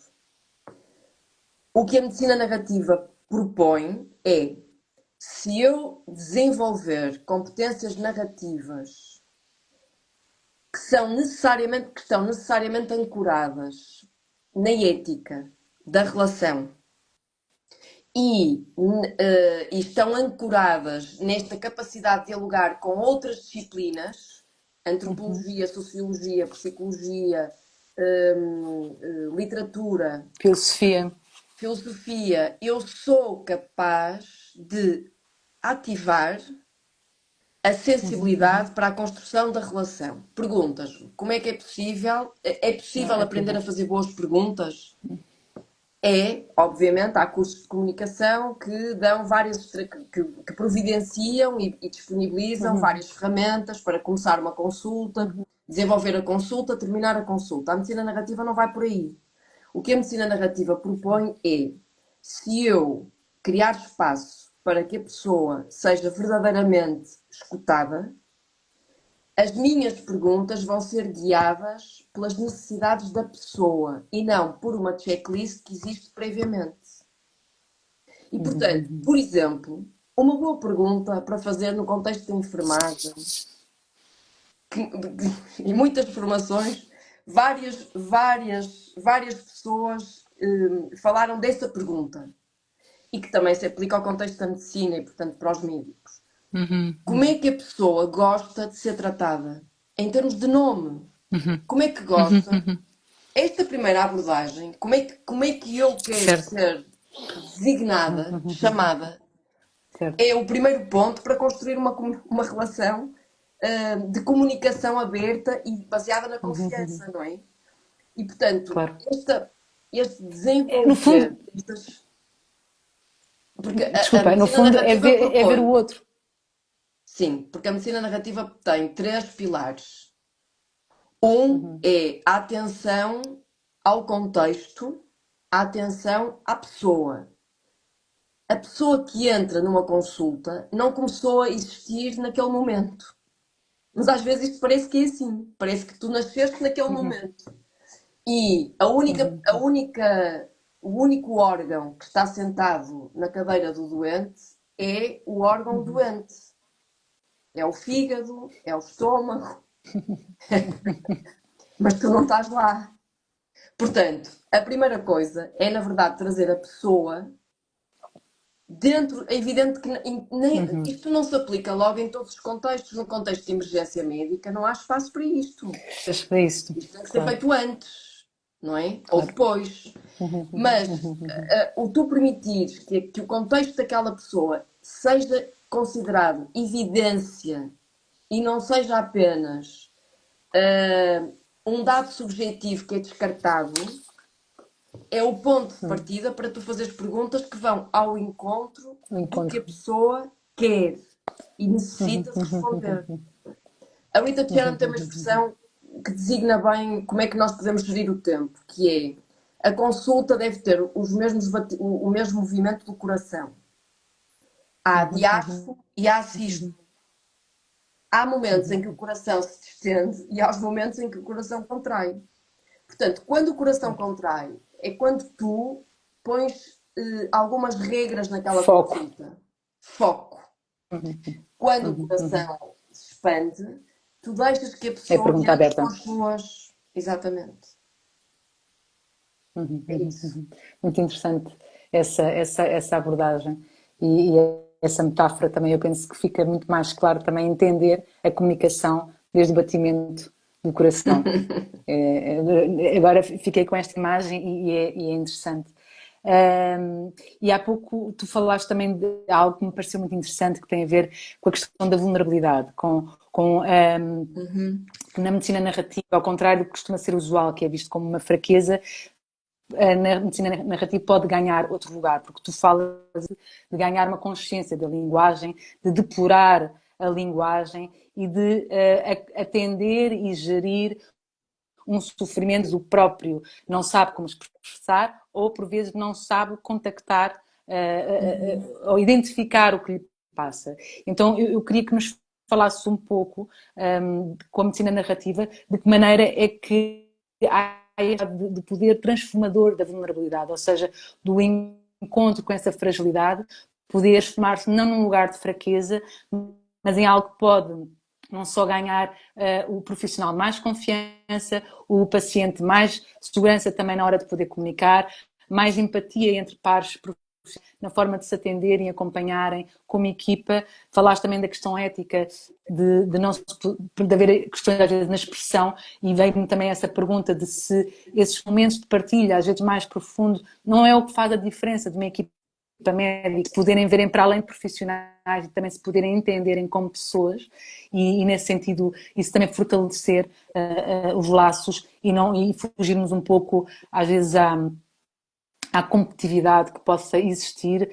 O que a medicina narrativa propõe é, se eu desenvolver competências narrativas que estão necessariamente ancoradas na ética da relação e estão ancoradas nesta capacidade de dialogar com outras disciplinas, antropologia, sociologia, psicologia, literatura, Filosofia. filosofia, eu sou capaz de ativar a sensibilidade para a construção da relação. Perguntas: como é que é possível? É possível aprender a Ativar. fazer boas perguntas? É, obviamente, há cursos de comunicação que dão que providenciam e disponibilizam várias ferramentas para começar uma consulta, desenvolver a consulta, terminar a consulta. A medicina narrativa não vai por aí. O que a medicina narrativa propõe é, se eu criar espaço para que a pessoa seja verdadeiramente escutada, as minhas perguntas vão ser guiadas pelas necessidades da pessoa e não por uma checklist que existe previamente. E, portanto, por exemplo, uma boa pergunta para fazer no contexto da enfermagem, em muitas formações, várias pessoas falaram dessa pergunta e que também se aplica ao contexto da medicina e, portanto, para os médicos. Como é que a pessoa gosta de ser tratada? Em termos de nome. Como é que gosta? Esta primeira abordagem, como é que eu quero Certo, ser designada, chamada, certo. é o primeiro ponto para construir uma relação de comunicação aberta e baseada na confiança, não é? E, portanto, Claro. este No desenvolver, fundo, porque a desculpa, no medicina fundo narrativa é ver o propõe, outro. sim, porque a medicina narrativa tem três pilares. É a atenção ao contexto, a atenção à pessoa. A pessoa que entra numa consulta não começou a existir naquele momento. Mas às vezes isto parece que é assim. Parece que tu nasceste naquele momento. E o único órgão que está sentado na cadeira do doente é o órgão doente. É o fígado, é o estômago, mas tu não estás lá. Portanto, a primeira coisa é, na verdade, trazer a pessoa dentro. É evidente que isto não se aplica logo em todos os contextos. No contexto de emergência médica, não há espaço para isto. Estás para isso, Isto tem que ser claro. feito antes, não é? Ou Claro. depois. Mas o tu permitires que o contexto daquela pessoa seja considerado evidência e não seja apenas um dado subjetivo que é descartado, é o ponto de partida para tu fazeres perguntas que vão ao encontro O do que a encontro. pessoa quer e necessita de responder. A Rita Tiana tem uma expressão que designa bem como é que nós podemos gerir o tempo, que é: a consulta deve ter o mesmo movimento do coração. Há diástole e há sístole. Há momentos em que o coração se distende e há os momentos em que o coração contrai. Portanto, quando o coração contrai, é quando tu pões algumas regras naquela Foco. consulta. Foco. Quando o coração se expande, tu deixas que a É pessoa pergunta entre aberta. com as suas. Exatamente. É isso. Muito interessante essa abordagem e essa metáfora também. Eu penso que fica muito mais claro também entender a comunicação desde o batimento do coração. Agora fiquei com esta imagem e é interessante. E há pouco tu falaste também de algo que me pareceu muito interessante, que tem a ver com a questão da vulnerabilidade, que na medicina narrativa, ao contrário do que costuma ser usual, que é visto como uma fraqueza, na medicina narrativa pode ganhar outro lugar, porque tu falas de ganhar uma consciência da linguagem, de depurar a linguagem e de atender e gerir um sofrimento do próprio, não sabe como expressar ou por vezes não sabe contactar ou identificar o que lhe passa. Então eu queria que nos falasse um pouco com a medicina narrativa de que maneira é que há de poder transformador da vulnerabilidade, ou seja, do encontro com essa fragilidade, poder transformar-se não num lugar de fraqueza, mas em algo que pode não só ganhar o profissional mais confiança, o paciente mais segurança também na hora de poder comunicar, mais empatia entre pares na forma de se atenderem e acompanharem como equipa. Falaste também da questão ética, de haver questões às vezes na expressão, e veio-me também essa pergunta de se esses momentos de partilha, às vezes mais profundos, não é o que faz a diferença de uma equipa médica, poderem verem para além de profissionais e também se poderem entenderem como pessoas e nesse sentido isso também fortalecer os laços e fugirmos um pouco às vezes à competitividade que possa existir,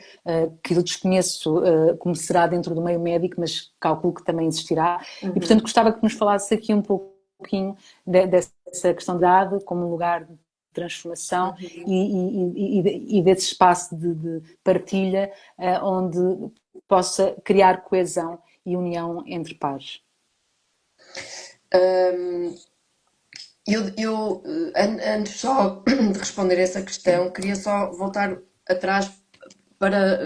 que eu desconheço como será dentro do meio médico, mas calculo que também existirá. E, portanto, gostava que nos falasse aqui um pouquinho dessa questão da idade como um lugar de transformação e desse espaço de partilha onde possa criar coesão e união entre pares. Antes só de responder essa questão, queria só voltar atrás para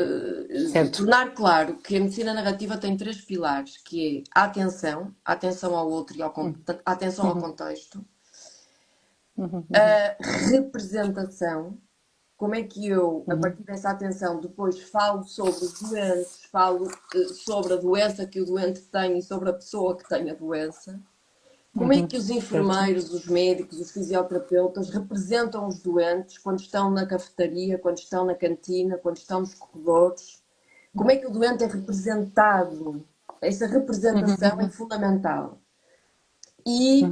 tornar claro que a medicina narrativa tem três pilares, que é a atenção ao outro e a atenção ao contexto, a representação, como é que eu, a partir dessa atenção, depois falo sobre os doentes, falo sobre a doença que o doente tem e sobre a pessoa que tem a doença. Como é que os enfermeiros, os médicos, os fisioterapeutas representam os doentes quando estão na cafetaria, quando estão na cantina, quando estão nos corredores? Como é que o doente é representado? Essa representação é fundamental. E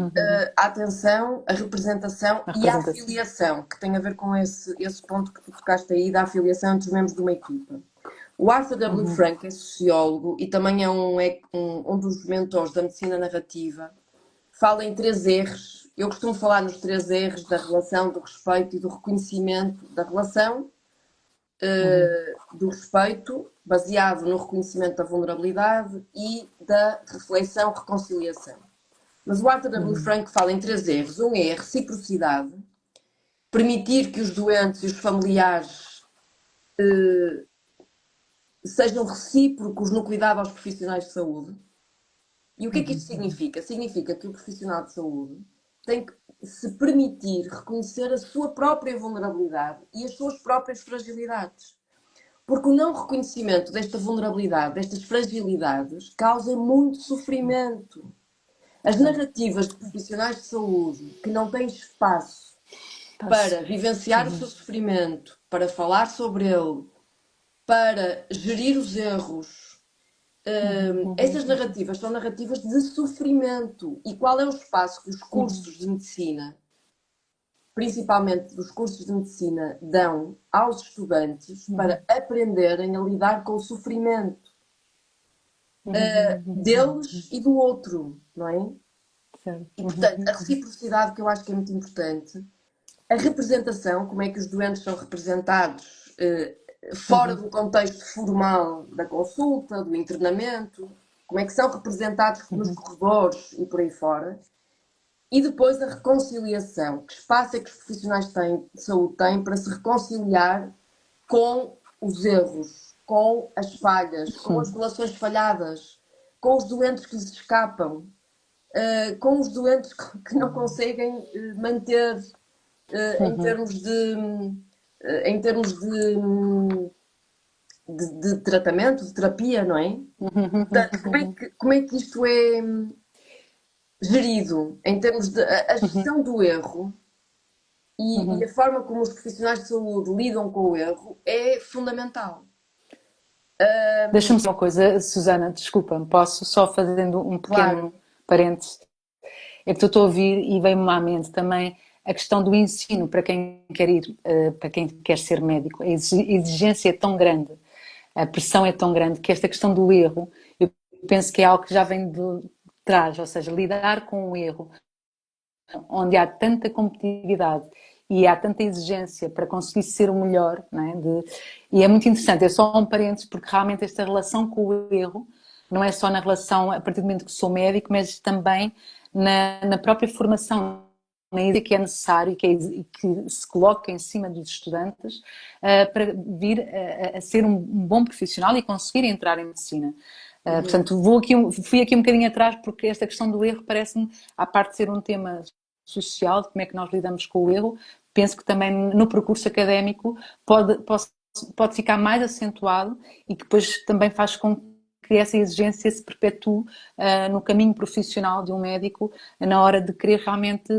a atenção, a representação e a afiliação, que tem a ver com esse ponto que tu tocaste aí, da afiliação entre os membros de uma equipa. O Arthur W. Frank é sociólogo e também é um dos mentores da medicina narrativa. fala em três R's. Eu costumo falar nos três R's da relação, do respeito e do reconhecimento da relação, do respeito, baseado no reconhecimento da vulnerabilidade e da reflexão, reconciliação. Mas o Arthur W. Frank fala em três R's. Um é a reciprocidade, permitir que os doentes e os familiares sejam recíprocos no cuidado aos profissionais de saúde. E o que é que isto significa? Significa que o profissional de saúde tem que se permitir reconhecer a sua própria vulnerabilidade e as suas próprias fragilidades. Porque o não reconhecimento desta vulnerabilidade, destas fragilidades, causa muito sofrimento. As narrativas de profissionais de saúde que não têm espaço para vivenciar o seu sofrimento, para falar sobre ele, para gerir os erros, essas narrativas são narrativas de sofrimento. E qual é o espaço que os cursos de medicina, principalmente os cursos de medicina, dão aos estudantes para aprenderem a lidar com o sofrimento deles e do outro, não é? Certo. E, portanto, a reciprocidade, que eu acho que é muito importante, a representação, como é que os doentes são representados fora do contexto formal da consulta, do internamento, como é que são representados nos corredores e por aí fora. E depois a reconciliação. Que espaço é que os profissionais de saúde têm para se reconciliar com os erros, com as falhas, com as relações falhadas, com os doentes que lhes escapam, com os doentes que não conseguem manter em termos de tratamento, de terapia, não é? Portanto, como é que isto é gerido em termos de a gestão do erro e a forma como os profissionais de saúde lidam com o erro é fundamental. Deixa-me só uma coisa, Susana, desculpa, posso só fazendo um Claro. pequeno parênteses? É que eu estou a ouvir e veio-me à mente também a questão do ensino para quem quer ir, para quem quer ser médico. A exigência é tão grande, a pressão é tão grande que esta questão do erro, eu penso que é algo que já vem de trás, ou seja, lidar com o erro, onde há tanta competitividade e há tanta exigência para conseguir ser o melhor, não é? E é muito interessante, é só um parênteses, porque realmente esta relação com o erro não é só na relação a partir do momento que sou médico, mas também na própria formação, na ideia que é necessário e que se coloca em cima dos estudantes para vir a ser um bom profissional e conseguir entrar em medicina. Portanto, fui aqui um bocadinho atrás porque esta questão do erro parece-me, à parte de ser um tema social, de como é que nós lidamos com o erro, penso que também no percurso académico pode ficar mais acentuado e que depois também faz com que essa exigência se perpetue no caminho profissional de um médico na hora de querer realmente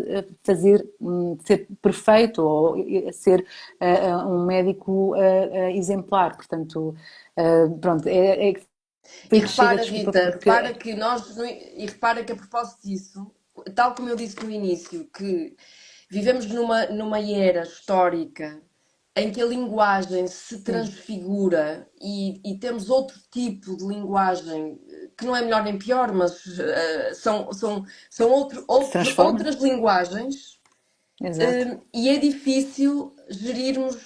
ser perfeito ou ser um médico exemplar. Portanto, pronto, E foi que chega, repara, desculpa, Rita, porque repara que e repara que a propósito disso, tal como eu disse no início, que vivemos numa era histórica em que a linguagem se transfigura e temos outro tipo de linguagem que não é melhor nem pior, mas são se transforma. outras linguagens, Exato. e é difícil gerirmos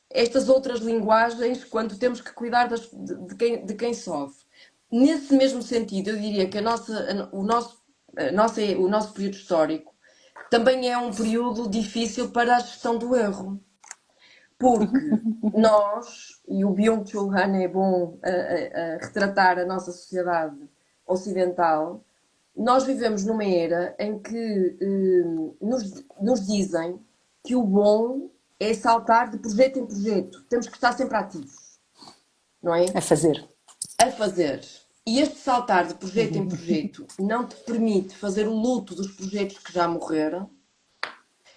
estas outras linguagens quando temos que cuidar de quem sofre. Nesse mesmo sentido, eu diria que o nosso período histórico também é um período difícil para a gestão do erro. Porque nós, e o Byung-Chul Han é bom a retratar a nossa sociedade ocidental, nós vivemos numa era em que nos dizem que o bom é saltar de projeto em projeto. Temos que estar sempre ativos, não é? A fazer. A fazer. E este saltar de projeto em projeto não te permite fazer o luto dos projetos que já morreram,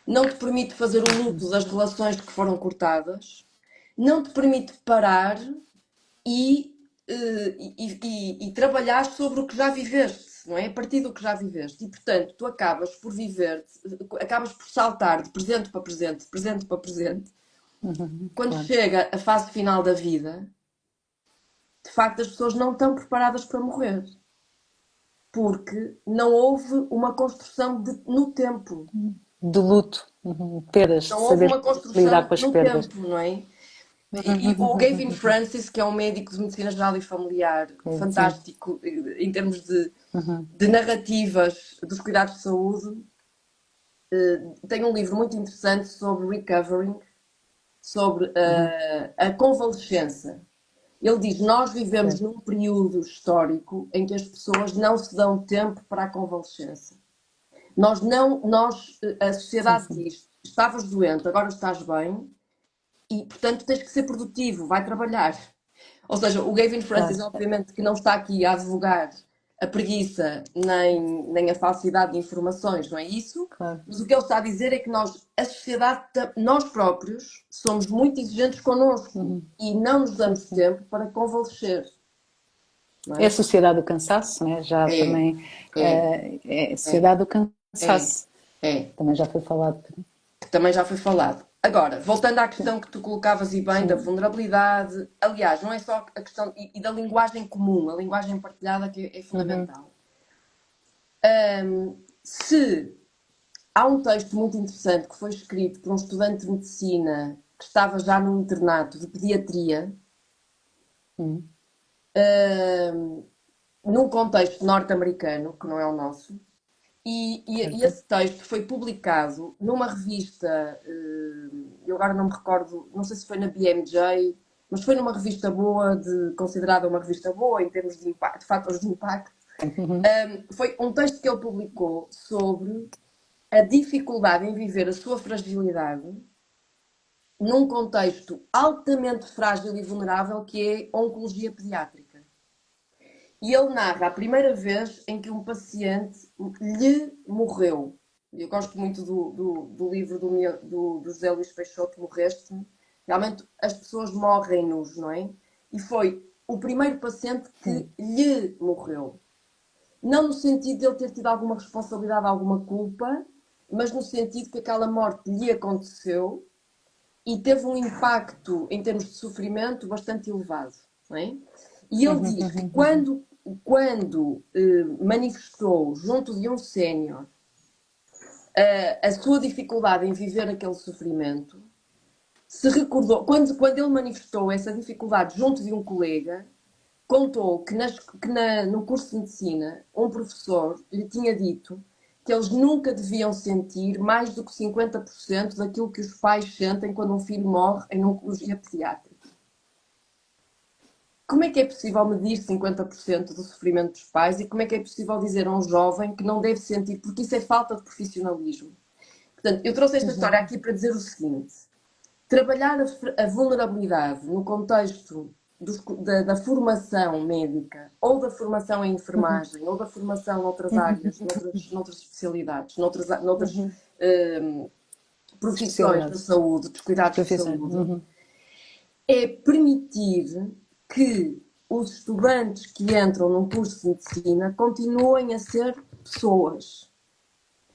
não te permite fazer o luto das relações que foram cortadas, não te permite parar e, e trabalhar sobre o que já viveste, não é? A partir do que já viveste. E, portanto, tu acabas por viver, acabas por saltar de presente para presente, presente para presente. Quando Claro. chega a fase final da vida, de facto, as pessoas não estão preparadas para morrer. porque não houve uma construção no tempo. Do luto, perdas, Não houve saber uma lidar construção com as no perdas. tempo, não é? E o Gavin Francis, que é um médico de medicina geral e familiar Sim. fantástico em termos de narrativas dos cuidados de saúde, tem um livro muito interessante sobre recovering, sobre a convalescença. Ele diz: nós vivemos Certo. num período histórico em que as pessoas não se dão tempo para a convalescença. Nós não, nós, a Sim, sociedade sim. diz: estavas doente, agora estás bem, e portanto tens que ser produtivo, vai trabalhar. Ou seja, o Gavin Francis, Claro, obviamente, que não está aqui a advogar a preguiça nem a falsidade de informações, não é isso? claro. Mas o que ele está a dizer é que nós, a sociedade, nós próprios, somos muito exigentes connosco e não nos Sim, damos sim. tempo para convalescer, não É a é? sociedade do cansaço, né? Já É, também é, é a é, sociedade do é, cansaço. é. Também já foi falado. Que também já foi falado. Agora, voltando à questão que tu colocavas e bem da Sim. vulnerabilidade, aliás, não é só a questão e da linguagem comum, a linguagem partilhada que é fundamental. Se há um texto muito interessante que foi escrito por um estudante de medicina que estava já no internato de pediatria, Hum. num contexto norte-americano, que não é o nosso, e Certo. esse texto foi publicado numa revista, eu agora não me recordo, não sei se foi na BMJ, mas foi numa revista boa, considerada uma revista boa em termos de, impacto, de fatores de impacto. Foi um texto que ele publicou sobre a dificuldade em viver a sua fragilidade num contexto altamente frágil e vulnerável que é a oncologia pediátrica. E ele narra a primeira vez em que um paciente lhe morreu. Eu gosto muito do livro do José Luís Peixoto, Morreste-me. Realmente as pessoas morrem-nos, não é? E foi o primeiro paciente que lhe morreu. Não no sentido de ele ter tido alguma responsabilidade, alguma culpa, mas no sentido que aquela morte lhe aconteceu e teve um impacto em termos de sofrimento bastante elevado. Não é? E ele diz que quando manifestou junto de um sénior a sua dificuldade em viver aquele sofrimento, se recordou, quando ele manifestou essa dificuldade junto de um colega, contou que, no curso de medicina um professor lhe tinha dito que eles nunca deviam sentir mais do que 50% daquilo que os pais sentem quando um filho morre em oncologia pediátrica. Como é que é possível medir 50% do sofrimento dos pais e como é que é possível dizer a um jovem que não deve sentir, porque isso é falta de profissionalismo. Portanto, eu trouxe esta história aqui para dizer o seguinte: trabalhar a vulnerabilidade no contexto da formação médica ou da formação em enfermagem ou da formação noutras áreas, noutras especialidades, noutras profissões da Especialidades. saúde, dos cuidados de Profissões. saúde, é permitir que os estudantes que entram num curso de medicina continuem a ser pessoas.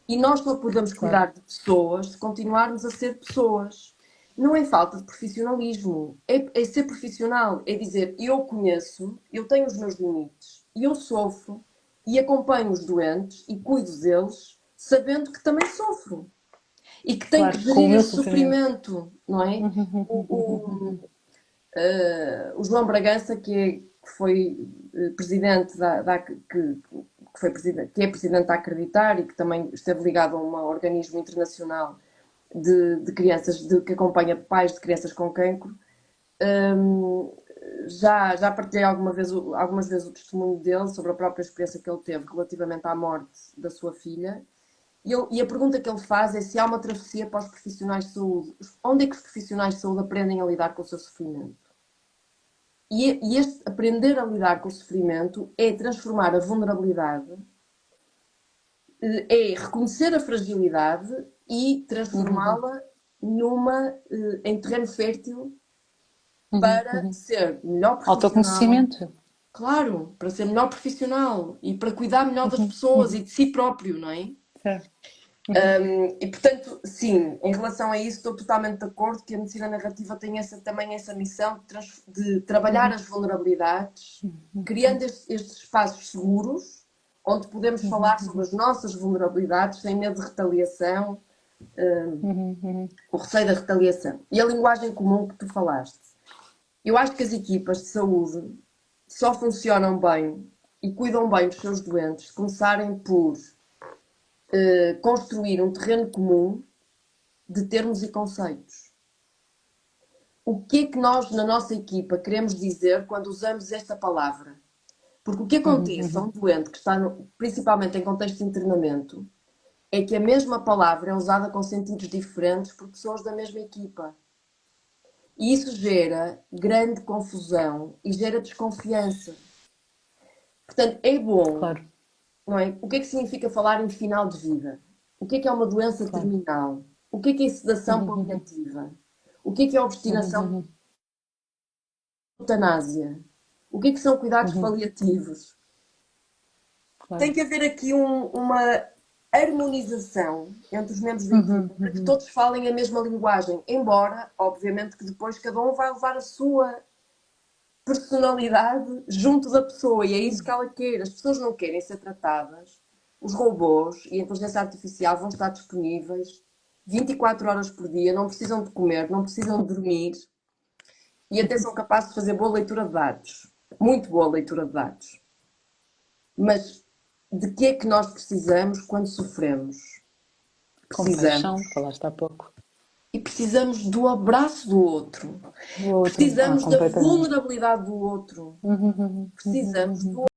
E nós só podemos Claro. cuidar de pessoas se continuarmos a ser pessoas. Não é falta de profissionalismo, é ser profissional, é dizer, eu conheço, eu tenho os meus limites, e eu sofro, e acompanho os doentes e cuido deles, sabendo que também sofro. E que tenho que Claro, com o gerir meu esse sofrimento. sofrimento, não é? O João Bragança, que foi presidente que é presidente da Acreditar e que também esteve ligado a um organismo internacional de crianças, que acompanha pais de crianças com cancro, já partilhei algumas vezes o testemunho dele sobre a própria experiência que ele teve relativamente à morte da sua filha. E a pergunta que ele faz é se há uma travessia para os profissionais de saúde. Onde é que os profissionais de saúde aprendem a lidar com o seu sofrimento? E este aprender a lidar com o sofrimento é transformar a vulnerabilidade, é reconhecer a fragilidade e transformá-la em terreno fértil para ser melhor profissional, Autoconhecimento. claro, para ser melhor profissional e para cuidar melhor das pessoas e de si próprio, não é? Certo. E portanto, sim, em relação a isso estou totalmente de acordo que a medicina narrativa tem também essa missão de trabalhar as vulnerabilidades, criando estes espaços seguros onde podemos falar sobre as nossas vulnerabilidades sem medo de retaliação, o receio da retaliação. E a linguagem comum que tu falaste. Eu acho que as equipas de saúde só funcionam bem e cuidam bem dos seus doentes se começarem por construir um terreno comum de termos e conceitos. O que é que nós, na nossa equipa, queremos dizer quando usamos esta palavra? Porque o que acontece a um doente que está, principalmente em contexto de internamento, é que a mesma palavra é usada com sentidos diferentes por pessoas da mesma equipa. E isso gera grande confusão e gera desconfiança. Portanto, é bom, Claro, não é? O que é que significa falar em final de vida? O que é uma doença claro. terminal? O que é sedação paliativa? O que é obstinação eutanásia? O que são cuidados paliativos? Tem Claro. que haver aqui uma harmonização entre os membros da equipa para que todos falem a mesma linguagem, embora, obviamente, que depois cada um vai levar a sua personalidade junto da pessoa e é isso que ela quer. As pessoas não querem ser tratadas. Os robôs e a inteligência artificial vão estar disponíveis 24 horas por dia, não precisam de comer, não precisam de dormir e até são capazes de fazer boa leitura de dados. Muito boa leitura de dados. Mas de que é que nós precisamos quando sofremos? Compaixão, Precisamos. falaste há pouco. E precisamos do abraço do outro. O outro, Precisamos da completamente. vulnerabilidade do outro. Precisamos do